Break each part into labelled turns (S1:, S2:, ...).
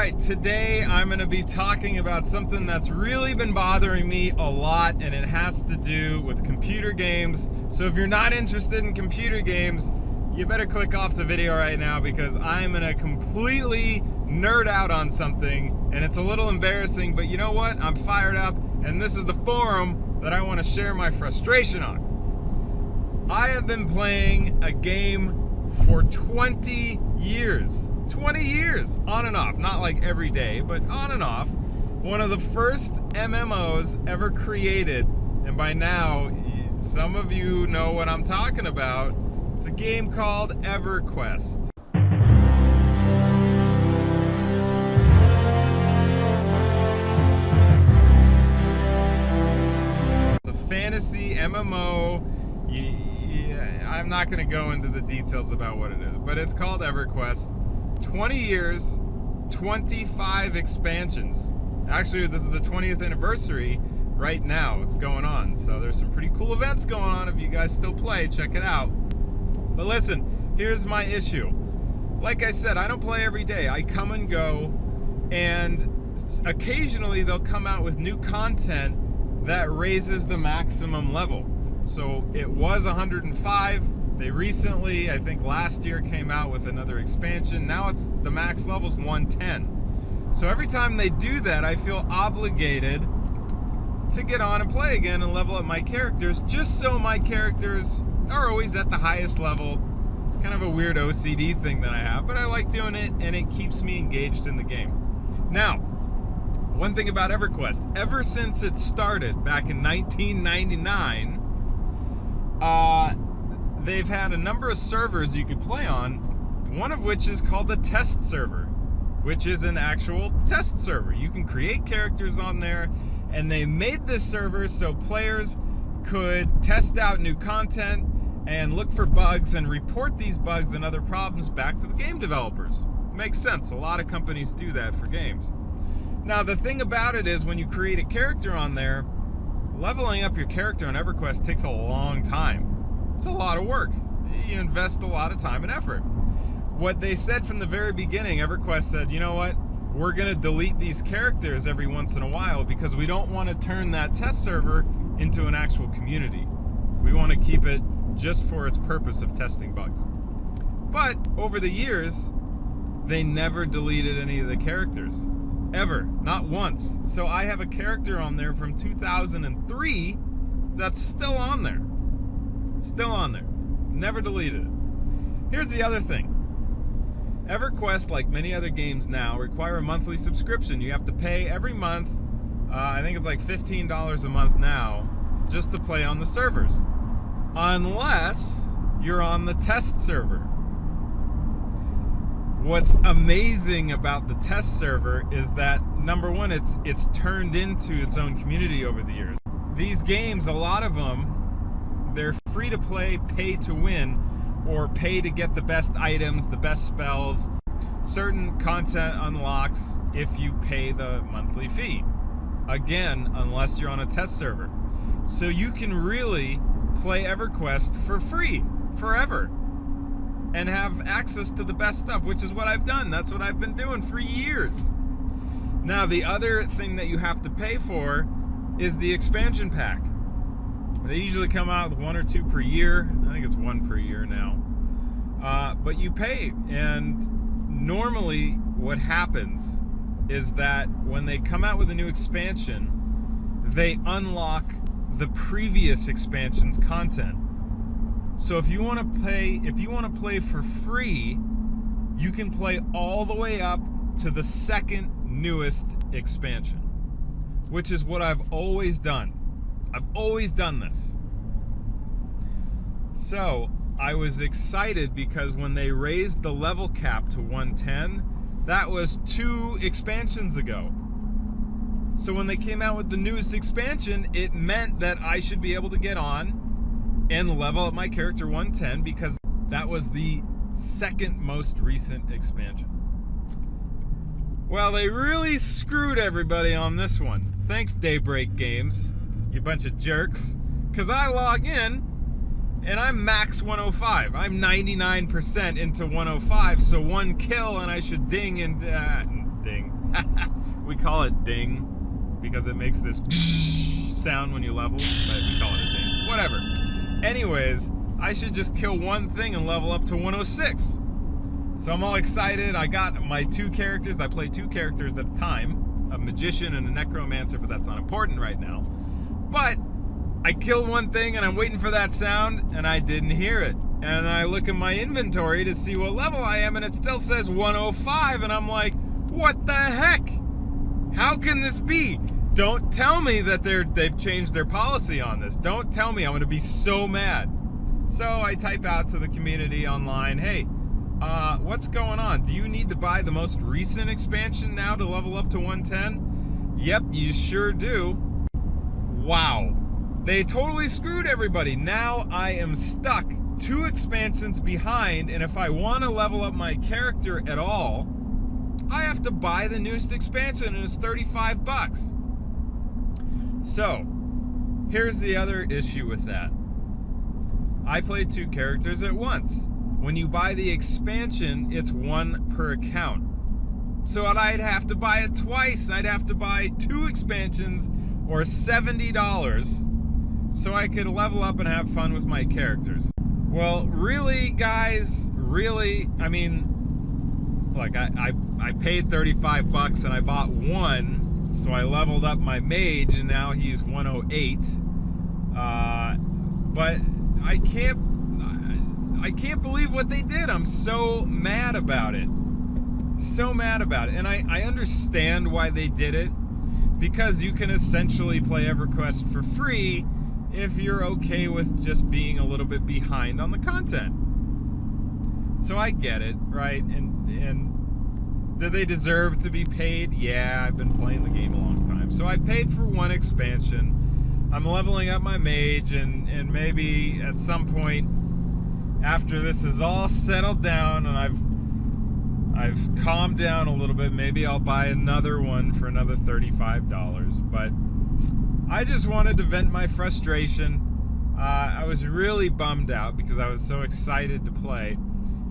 S1: Alright, today I'm going to be talking about something that's really been bothering me a lot, and it has to do with computer games. So if you're not interested in computer games, you better click off the video right now, because I'm going to completely nerd out on something, and it's a little embarrassing, but you know what? I'm fired up, and this is the forum that I want to share my frustration on. I have been playing a game for 20 years. 20 years, on and off, not like every day, but on and off. One of the first MMOs ever created, and by now, some of you know what I'm talking about. It's a game called Everquest. It's a fantasy MMO. I'm not going to go into the details about what it is, but it's called Everquest. 20 years, 25 expansions. Actually, this is the 20th anniversary right now. It's going on. So there's some pretty cool events going on. If you guys still play, check it out. But listen, here's my issue. Like I said, I don't play every day. I come and go, and occasionally they'll come out with new content that raises the maximum level. So it was 105. They recently, I think last year, came out with another expansion. Now it's the max level's 110. So every time they do that, I feel obligated to get on and play again and level up my characters, just so my characters are always at the highest level. It's kind of a weird OCD thing that I have, but I like doing it, and it keeps me engaged in the game. Now, one thing about EverQuest, ever since it started back in 1999, they've had a number of servers you could play on, one of which is called the test server, which is an actual test server. You can create characters on there, and they made this server so players could test out new content and look for bugs and report these bugs and other problems back to the game developers. Makes sense. A lot of companies do that for games. Now, the thing about it is, when you create a character on there, leveling up your character on EverQuest takes a long time. It's a lot of work. You invest a lot of time and effort. What they said from the very beginning, EverQuest said, you know what? We're going to delete these characters every once in a while because we don't want to turn that test server into an actual community. We want to keep it just for its purpose of testing bugs. But over the years, they never deleted any of the characters. Ever. Not once. So I have a character on there from 2003 that's still on there. Still on there. Never deleted it. Here's the other thing. EverQuest, like many other games now, require a monthly subscription. You have to pay every month. I think it's like $15 a month now, just to play on the servers. Unless you're on the test server. What's amazing about the test server is that, number one, it's turned into its own community over the years. These games, a lot of them, they're free to play, pay to win, or pay to get the best items, the best spells. Certain content unlocks if you pay the monthly fee. Again, unless you're on a test server. So you can really play EverQuest for free, forever, and have access to the best stuff, which is what I've done. That's what I've been doing for years. Now, the other thing that you have to pay for is the expansion pack. They usually come out with one or two per year. I think it's one per year now. But you pay, and normally what happens is that when they come out with a new expansion, they unlock the previous expansion's content. So if you want to play for free, you can play all the way up to the second newest expansion, which is what I've always done. I've always done this. So I was excited because when they raised the level cap to 110, that was 2 expansions ago. So when they came out with the newest expansion, it meant that I should be able to get on and level up my character 110 because that was the second most recent expansion. Well, they really screwed everybody on this one. Thanks, Daybreak Games, you bunch of jerks. Because I log in, and I'm max 105. I'm 99% into 105, so one kill and I should ding ding. We call it ding because it makes this sound when you level, but we call it a ding. Whatever. Anyways, I should just kill one thing and level up to 106. So I'm all excited. I got my 2 characters. I play 2 characters at a time, a magician and a necromancer, but that's not important right now. But I killed one thing and I'm waiting for that sound and I didn't hear it. And I look in my inventory to see what level I am and it still says 105 and I'm like, what the heck? How can this be? Don't tell me that they've changed their policy on this. Don't tell me. I'm going to be so mad. So I type out to the community online, hey, what's going on? Do you need to buy the most recent expansion now to level up to 110? Yep, you sure do. Wow. They totally screwed everybody. Now I am stuck 2 expansions behind, and if I want to level up my character at all, I have to buy the newest expansion, and it's 35 bucks. So, here's the other issue with that. I play 2 characters at once. When you buy the expansion, it's 1 per account. So I'd have to buy it twice. I'd have to buy 2 expansions or $70 so I could level up and have fun with my characters. Well, really, guys, really, I mean, like, I paid 35 bucks and I bought 1, so I leveled up my mage and now he's 108. But I can't believe what they did. I'm so mad about it. So mad about it. And I understand why they did it, because you can essentially play Everquest for free if you're okay with just being a little bit behind on the content. So I get it, right? And do they deserve to be paid? Yeah, I've been playing the game a long time. So I paid for 1 expansion. I'm leveling up my mage, and maybe at some point after this is all settled down and I've calmed down a little bit, maybe I'll buy another one for another $35. But I just wanted to vent my frustration. I was really bummed out because I was so excited to play.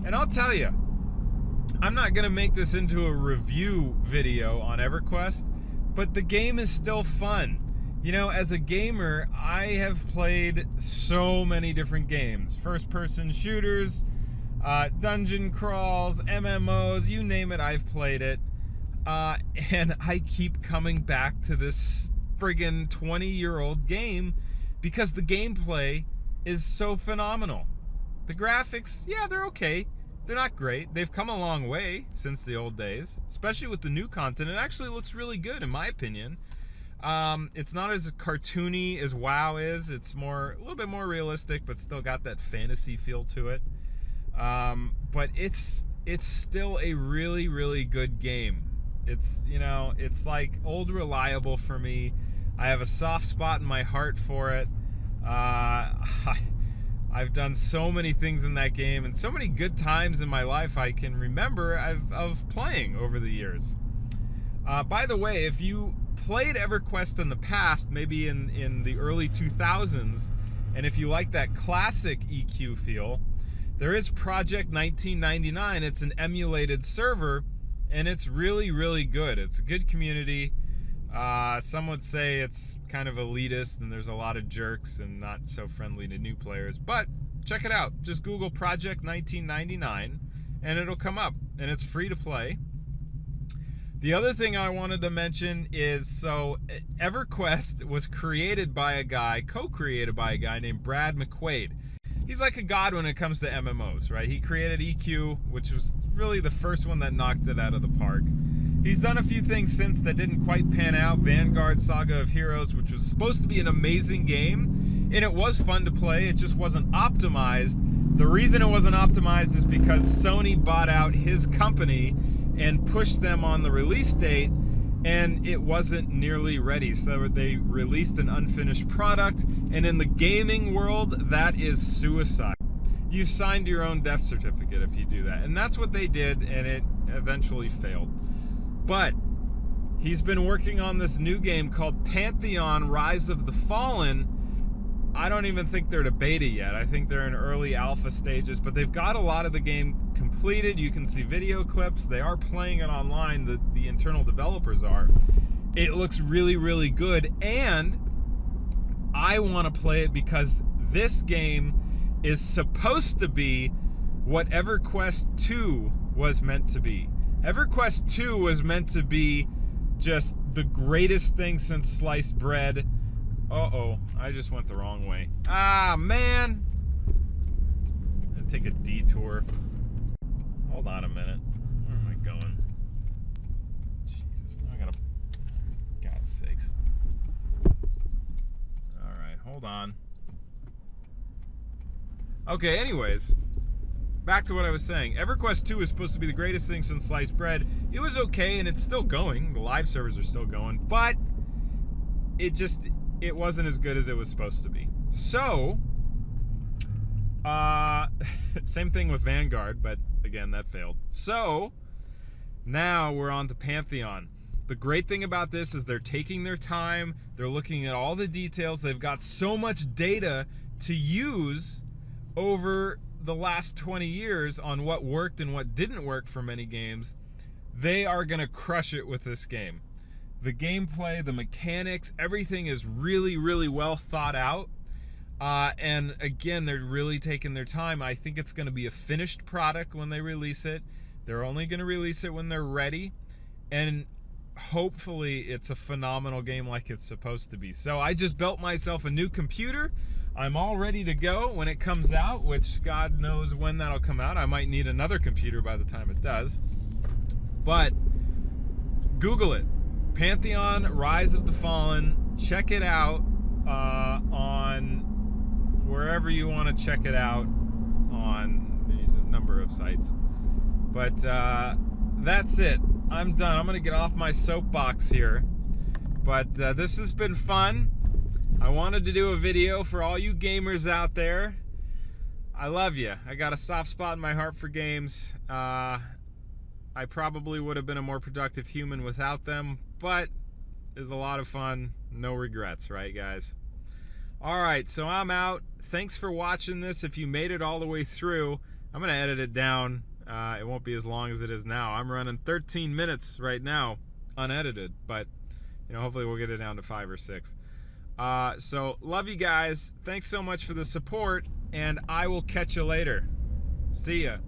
S1: And I'll tell you, I'm not going to make this into a review video on Everquest, but the game is still fun. You know, as a gamer, I have played so many different games. First-person shooters, dungeon crawls, MMOs, you name it, I've played it. And I keep coming back to this friggin' 20-year-old game because the gameplay is so phenomenal. The graphics, yeah, they're okay. They're not great. They've come a long way since the old days, especially with the new content. It actually looks really good, in my opinion. It's not as cartoony as WoW is. It's a little bit more realistic, but still got that fantasy feel to it. But it's still a really, really good game. It's, you know, it's like old reliable for me. I have a soft spot in my heart for it. I've done so many things in that game and so many good times in my life I can remember of playing over the years. By the way, if you played Everquest in the past, maybe in the early 2000s, and if you like that classic EQ feel, there is Project 1999. It's an emulated server, and it's really, really good. It's a good community. Some would say it's kind of elitist, and there's a lot of jerks and not so friendly to new players. But check it out. Just Google Project 1999, and it'll come up, and it's free to play. The other thing I wanted to mention is, so Everquest was created by a guy, co-created by a guy named Brad McQuaid. He's like a god when it comes to MMOs, right? He created EQ, which was really the first one that knocked it out of the park. He's done a few things since that didn't quite pan out. Vanguard Saga of Heroes, which was supposed to be an amazing game, and it was fun to play. It just wasn't optimized. The reason it wasn't optimized is because Sony bought out his company and pushed them on the release date, and it wasn't nearly ready. So they released an unfinished product, and in the gaming world, that is suicide. You signed your own death certificate if you do that. And that's what they did, and it eventually failed. But he's been working on this new game called Pantheon Rise of the Fallen. I don't even think they're to beta yet. I think they're in early alpha stages, but they've got a lot of the game completed. You can see video clips. They are playing it online. The the internal developers are. It looks really, really good, and I want to play it because this game is supposed to be what EverQuest 2 was meant to be. EverQuest 2 was meant to be just the greatest thing since sliced bread. Uh-oh, I just went the wrong way. Ah, man. I'm gonna take a detour. Hold on a minute. Where am I going? Jesus, now I gotta... God's sakes. Alright, hold on. Okay, anyways. Back to what I was saying. EverQuest 2 is supposed to be the greatest thing since sliced bread. It was okay, and it's still going. The live servers are still going. But it wasn't as good as it was supposed to be. So, same thing with Vanguard, but again, that failed. So, now we're on to Pantheon. The great thing about this is they're taking their time. They're looking at all the details. They've got so much data to use over the last 20 years on what worked and what didn't work for many games. They are going to crush it with this game. The gameplay, the mechanics, everything is really, really well thought out. And again, they're really taking their time. I think it's going to be a finished product when they release it. They're only going to release it when they're ready. And hopefully it's a phenomenal game like it's supposed to be. So I just built myself a new computer. I'm all ready to go when it comes out, which God knows when that'll come out. I might need another computer by the time it does. But Google it. Pantheon Rise of the Fallen. Check it out on wherever you want to check it out on a number of sites. But that's it. I'm done. I'm going to get off my soapbox here. But this has been fun. I wanted to do a video for all you gamers out there. I love you. I got a soft spot in my heart for games. I probably would have been a more productive human without them, but it's a lot of fun. No regrets, right, guys? All right, so I'm out. Thanks for watching this. If you made it all the way through, I'm going to edit it down. It won't be as long as it is now. I'm running 13 minutes right now, unedited, but hopefully we'll get it down to 5 or 6. So love you guys. Thanks so much for the support, and I will catch you later. See ya.